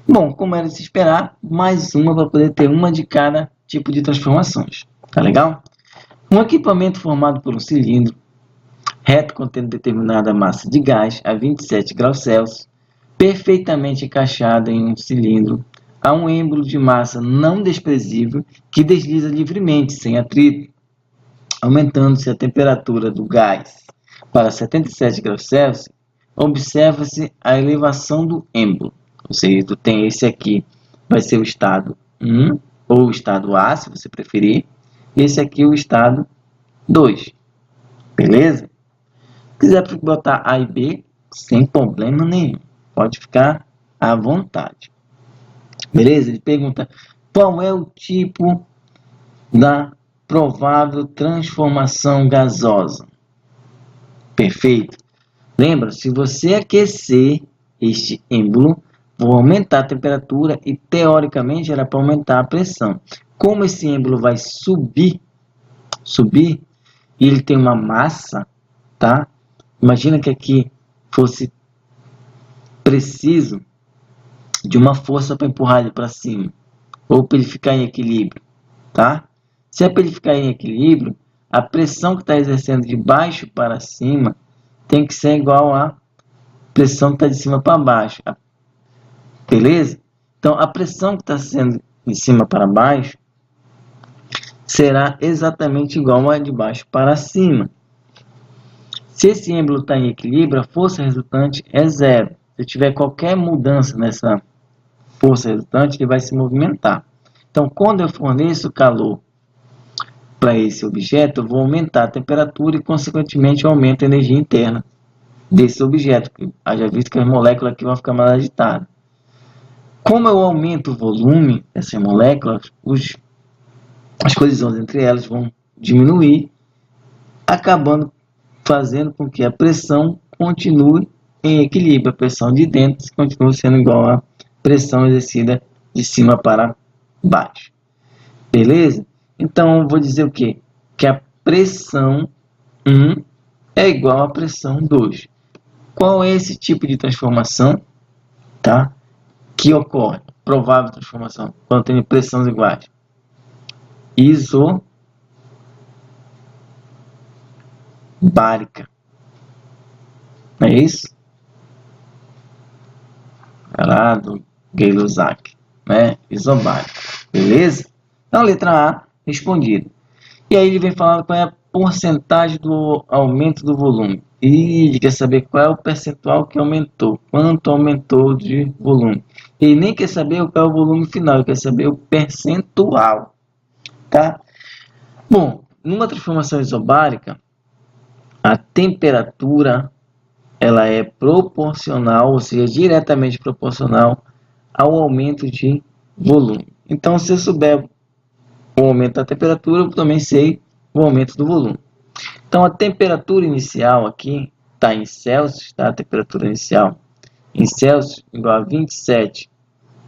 Bom, como era de se esperar, mais uma para poder ter uma de cada tipo de transformações. Tá legal? Um equipamento formado por um cilindro reto contendo determinada massa de gás a 27 graus Celsius, perfeitamente encaixado em um cilindro, há um êmbolo de massa não desprezível que desliza livremente, sem atrito, aumentando-se a temperatura do gás para 77 graus Celsius, observa-se a elevação do êmbolo. Ou seja, tu tem esse aqui, vai ser o estado 1, ou o estado A, se você preferir, e esse aqui o estado 2. Beleza? Se quiser botar A e B, sem problema nenhum. Pode ficar à vontade. Beleza? Ele pergunta qual é o tipo da provável transformação gasosa. Perfeito. Lembra, se você aquecer este êmbolo, vou aumentar a temperatura e teoricamente era para aumentar a pressão. Como esse êmbolo vai subir, e ele tem uma massa, tá? Imagina que aqui fosse preciso de uma força para empurrar ele para cima, ou para ele ficar em equilíbrio, tá? Se é para ele ficar em equilíbrio, a pressão que está exercendo de baixo para cima tem que ser igual à pressão que está de cima para baixo, beleza? Então, a pressão que está sendo de cima para baixo será exatamente igual a de baixo para cima. Se esse êmbolo está em equilíbrio, a força resultante é zero. Se tiver qualquer mudança nessa força resultante, ele vai se movimentar. Então, quando eu forneço calor para esse objeto, eu vou aumentar a temperatura e, consequentemente, eu aumento a energia interna desse objeto. Haja visto que as moléculas aqui vão ficar mais agitadas. Como eu aumento o volume dessas moléculas, as colisões entre elas vão diminuir, acabando fazendo com que a pressão continue em equilíbrio. A pressão de dentro continua sendo igual à pressão exercida de cima para baixo. Beleza? Então, vou dizer o quê? Que a pressão 1 é igual à pressão 2. Qual é esse tipo de transformação, tá? Que ocorre? Provável transformação, quando tem pressões iguais. Isobárica. Não é isso? Lá do Gay-Lussac, né? Isobárica. Beleza? Então, letra A, respondida. E aí ele vem falando qual é a porcentagem do aumento do volume. E ele quer saber qual é o percentual que aumentou, quanto aumentou de volume. Ele nem quer saber qual é o volume final, ele quer saber o percentual, tá? Bom, numa transformação isobárica, a temperatura ela é proporcional, ou seja, diretamente proporcional ao aumento de volume. Então, se eu souber o aumento da temperatura, eu também sei o aumento do volume. Então, a temperatura inicial aqui está em Celsius, tá? A temperatura inicial em Celsius igual a 27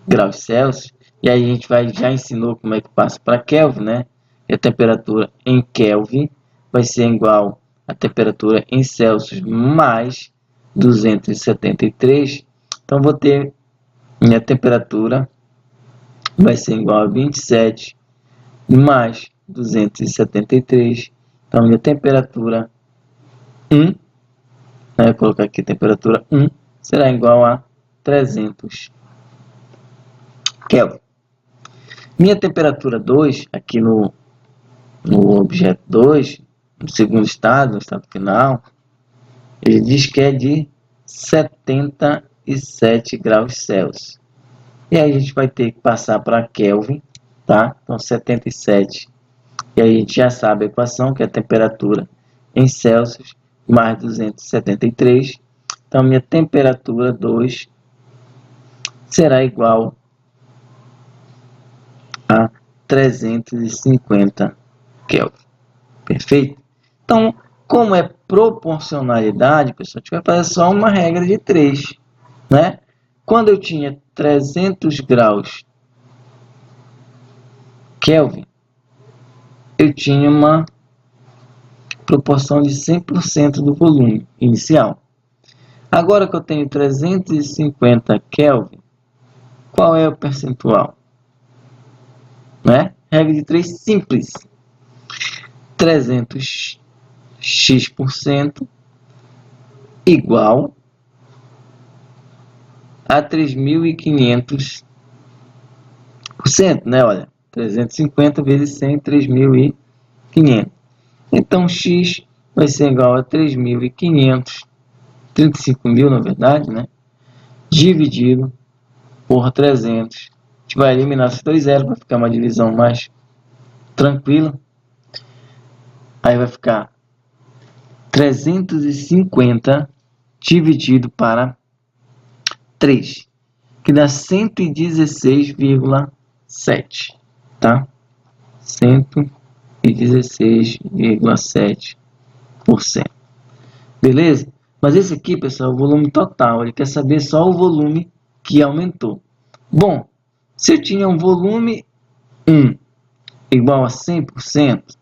graus Celsius. E aí a gente já ensinou como é que passa para Kelvin, né? E a temperatura em Kelvin vai ser igual à temperatura em Celsius mais 273. Então, vou ter minha temperatura vai ser igual a 27 mais 273. Então, minha temperatura 1, né, vou colocar aqui temperatura 1, será igual a 300 Kelvin. Minha temperatura 2, aqui no objeto 2, no segundo estado, no estado final, ele diz que é de 77 graus Celsius. E aí a gente vai ter que passar para Kelvin, tá? Então, 77. E aí a gente já sabe a equação, que é a temperatura em Celsius mais 273. Então, minha temperatura 2 será igual a 350 Kelvin. Perfeito? Então, como é proporcionalidade, pessoal, a gente vai fazer só uma regra de 3, né? Quando eu tinha 300 graus Kelvin, eu tinha uma proporção de 100% do volume inicial. Agora que eu tenho 350 Kelvin, Qual é o percentual? Né? Regra de 3 simples. 300x% igual a 3.500%, né? Olha, 350 vezes 100, 3.500. Então, x vai ser igual a 3.500, 35.000 na verdade, né? Dividido por 300. A gente vai eliminar esses dois zeros para ficar uma divisão mais tranquila. Aí vai ficar 350 dividido para 3, que dá 116,7, tá? 116,7%. Beleza? Mas esse aqui, pessoal, é o volume total. Ele quer saber só o volume que aumentou. Bom, se eu tinha um volume 1 igual a 100%,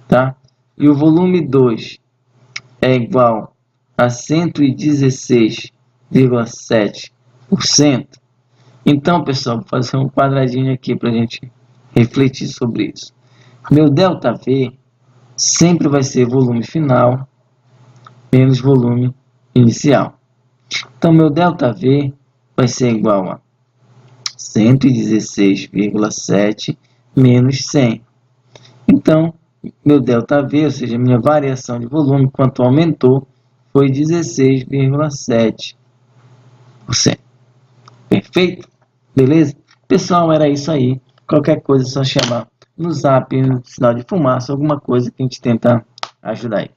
tá? E o volume 2 é igual a 116,7%. Então, pessoal, vou fazer um quadradinho aqui para a gente refletir sobre isso. Meu ΔV sempre vai ser volume final menos volume inicial. Então, meu ΔV vai ser igual a 116,7 menos 100. Então, meu ΔV, ou seja, minha variação de volume, quanto aumentou, foi 16,7%. Perfeito? Beleza? Pessoal, era isso aí. Qualquer coisa é só chamar no zap, no sinal de fumaça, alguma coisa que a gente tenta ajudar aí.